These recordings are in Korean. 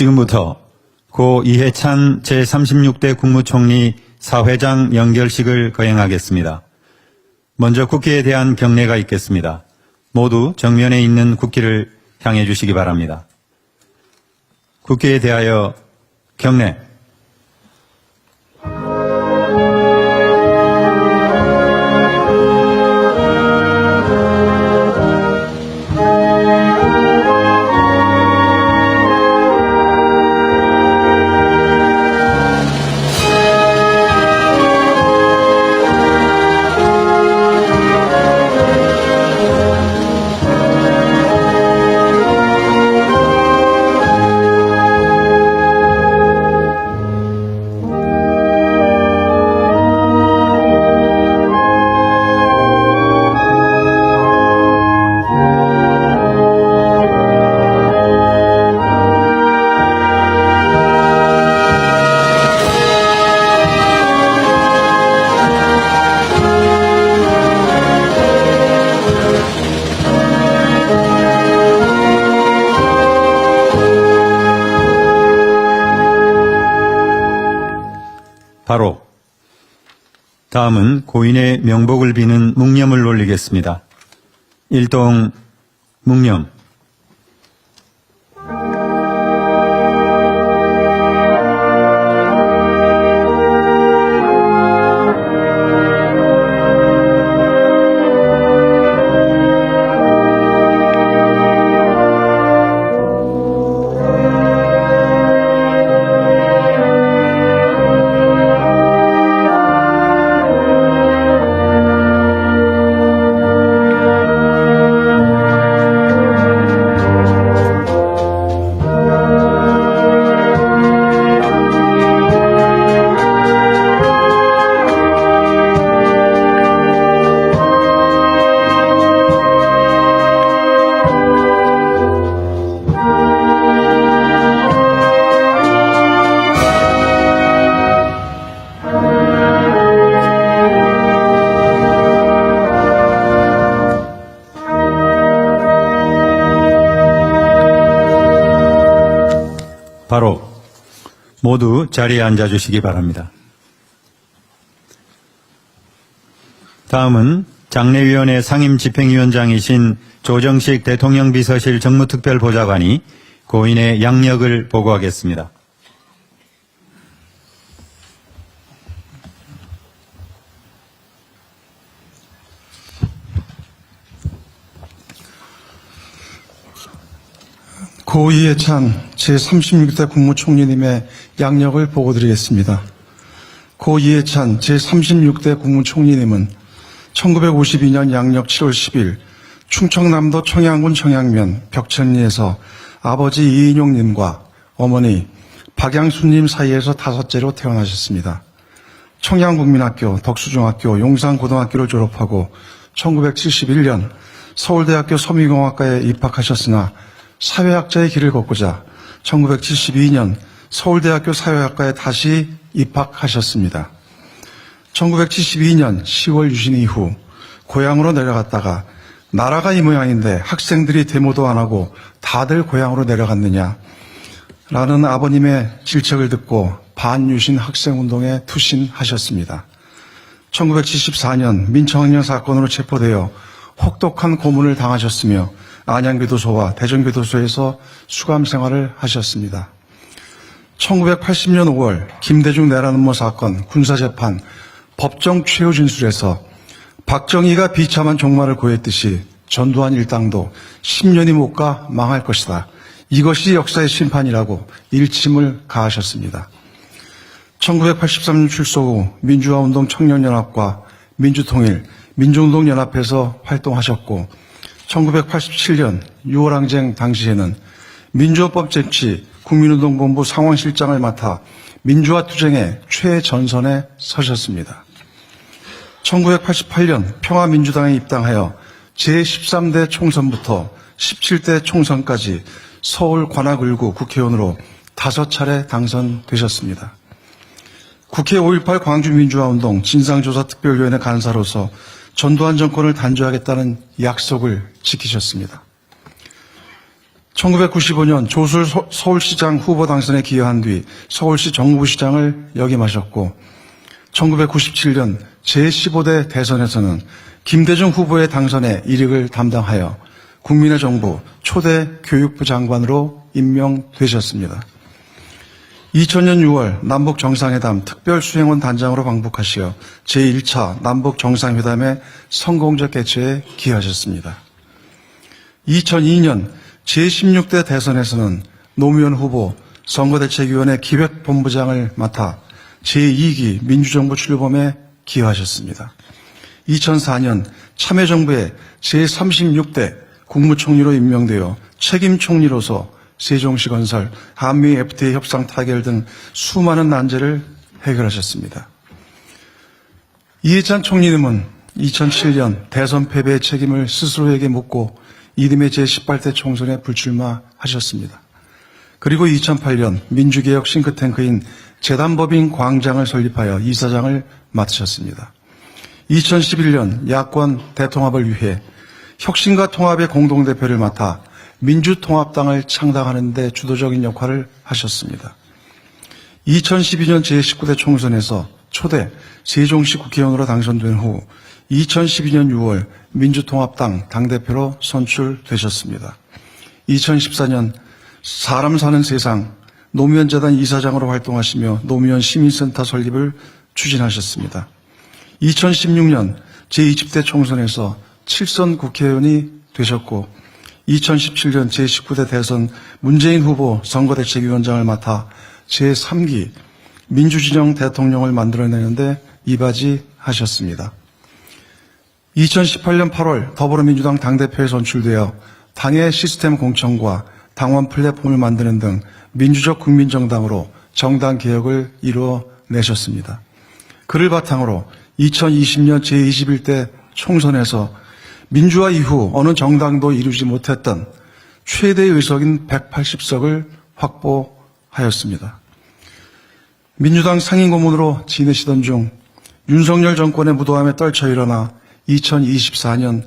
지금부터 고 이해찬 제36대 국무총리 사회장 연결식을 거행하겠습니다. 먼저 국기에 대한 경례가 있겠습니다. 모두 정면에 있는 국기를 향해 주시기 바랍니다. 국기에 대하여 경례. 바로 다음은 고인의 명복을 비는 묵념을 올리겠습니다. 일동 묵념. 바로 모두 자리에 앉아주시기 바랍니다. 다음은 장례위원회 상임집행위원장이신 조정식 대통령 비서실 정무특별보좌관이 고인의 양력을 보고하겠습니다. 고 이해찬 제36대 국무총리님의 양력을 보고드리겠습니다. 고 이해찬 제36대 국무총리님은 1952년 양력 7월 10일 충청남도 청양군 청양면 벽천리에서 아버지 이인용님과 어머니 박양순님 사이에서 다섯째로 태어나셨습니다. 청양국민학교, 덕수중학교, 용산고등학교를 졸업하고 1971년 서울대학교 섬유공학과에 입학하셨으나 사회학자의 길을 걷고자 1972년 서울대학교 사회학과에 다시 입학하셨습니다. 1972년 10월 유신 이후 고향으로 내려갔다가 나라가 이 모양인데 학생들이 데모도 안 하고 다들 고향으로 내려갔느냐 라는 아버님의 질책을 듣고 반유신 학생운동에 투신하셨습니다. 1974년 민청학령 사건으로 체포되어 혹독한 고문을 당하셨으며 안양교도소와 대전교도소에서 수감 생활을 하셨습니다. 1980년 5월 김대중 내란음모 사건 군사재판 법정 최후 진술에서 박정희가 비참한 종말을 고했듯이 전두환 일당도 10년이 못 가 망할 것이다. 이것이 역사의 심판이라고 일침을 가하셨습니다. 1983년 출소 후 민주화운동 청년연합과 민주통일, 민주운동연합에서 활동하셨고 1987년 6월 항쟁 당시에는 민주화법 쟁취 국민운동본부 상황실장을 맡아 민주화 투쟁의 최전선에 서셨습니다. 1988년 평화민주당에 입당하여 제13대 총선부터 17대 총선까지 서울 관악을구 국회의원으로 5차례 당선되셨습니다. 국회 5.18 광주민주화운동 진상조사특별위원회 간사로서 전두환 정권을 단죄하겠다는 약속을 지키셨습니다. 1995년 조술 서울시장 후보 당선에 기여한 뒤 서울시 정무부시장을 역임하셨고 1997년 제15대 대선에서는 김대중 후보의 당선에 이력을 담당하여 국민의 정부 초대 교육부 장관으로 임명되셨습니다. 2000년 6월 남북정상회담 특별수행원 단장으로 방북하시어 제1차 남북정상회담의 성공적 개최에 기여하셨습니다. 2002년 제16대 대선에서는 노무현 후보 선거대책위원회 기획본부장을 맡아 제2기 민주정부 출범에 기여하셨습니다. 2004년 참여정부의 제36대 국무총리로 임명되어 책임총리로서 세종시 건설, 한미 FTA 협상 타결 등 수많은 난제를 해결하셨습니다. 이해찬 총리님은 2007년 대선 패배의 책임을 스스로에게 묻고 이듬해 제18대 총선에 불출마하셨습니다. 그리고 2008년 민주개혁 싱크탱크인 재단법인 광장을 설립하여 이사장을 맡으셨습니다. 2011년 야권 대통합을 위해 혁신과 통합의 공동대표를 맡아 민주통합당을 창당하는 데 주도적인 역할을 하셨습니다. 2012년 제19대 총선에서 초대 세종시 국회의원으로 당선된 후 2012년 6월 민주통합당 당대표로 선출되셨습니다. 2014년 사람 사는 세상 노무현재단 이사장으로 활동하시며 노무현 시민센터 설립을 추진하셨습니다. 2016년 제20대 총선에서 7선 국회의원이 되셨고 2017년 제19대 대선 문재인 후보 선거대책위원장을 맡아 제3기 민주진영 대통령을 만들어내는데 이바지하셨습니다. 2018년 8월 더불어민주당 당대표에 선출되어 당의 시스템 공천과 당원 플랫폼을 만드는 등 민주적 국민정당으로 정당 개혁을 이루어내셨습니다. 그를 바탕으로 2020년 제21대 총선에서 민주화 이후 어느 정당도 이루지 못했던 최대 의석인 180석을 확보하였습니다. 민주당 상임고문으로 지내시던 중 윤석열 정권의 무도함에 떨쳐 일어나 2024년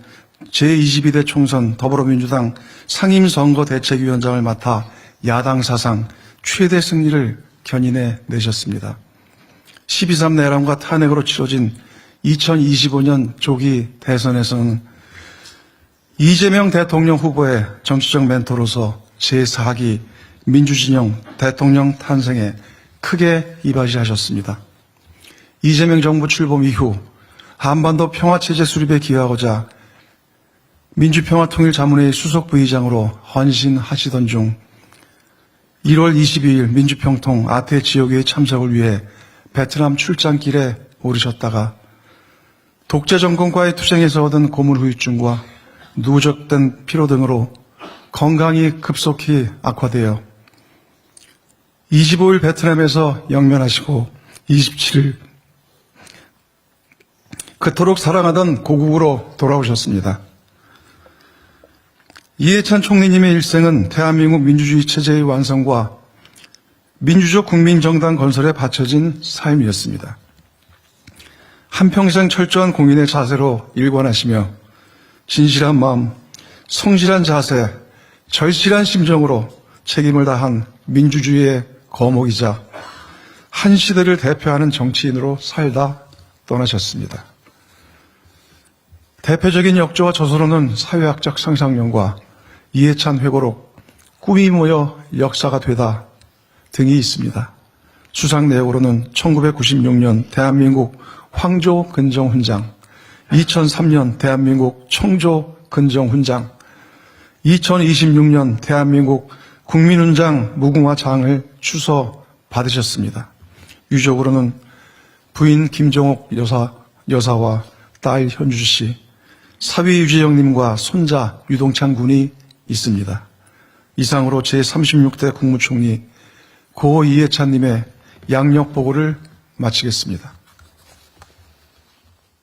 제22대 총선 더불어민주당 상임선거대책위원장을 맡아 야당 사상 최대 승리를 견인해 내셨습니다. 12.3 내란과 탄핵으로 치러진 2025년 조기 대선에서는 이재명 대통령 후보의 정치적 멘토로서 제4기 민주진영 대통령 탄생에 크게 이바지하셨습니다. 이재명 정부 출범 이후 한반도 평화체제 수립에 기여하고자 민주평화통일자문회의 수석 부의장으로 헌신하시던 중 1월 22일 민주평통 아태 지역회의 참석을 위해 베트남 출장길에 오르셨다가 독재정권과의 투쟁에서 얻은 고문 후유증과 누적된 피로 등으로 건강이 급속히 악화되어 25일 베트남에서 영면하시고 27일 그토록 사랑하던 고국으로 돌아오셨습니다. 이해찬 총리님의 일생은 대한민국 민주주의 체제의 완성과 민주적 국민정당 건설에 바쳐진 삶이었습니다. 한평생 철저한 공인의 자세로 일관하시며 진실한 마음, 성실한 자세, 절실한 심정으로 책임을 다한 민주주의의 거목이자 한 시대를 대표하는 정치인으로 살다 떠나셨습니다. 대표적인 역조와 저서로는 사회학적 상상력과 이해찬 회고록, 꿈이 모여 역사가 되다 등이 있습니다. 수상 내역으로는 1996년 대한민국 황조 근정훈장, 2003년 대한민국 청조 근정훈장, 2026년 대한민국 국민훈장 무궁화장을 주서 받으셨습니다. 유족으로는 부인 김정옥 여사와 딸 현주 씨, 사위 유재영님과 손자 유동찬 군이 있습니다. 이상으로 제36대 국무총리 고 이해찬님의 양력 보고를 마치겠습니다.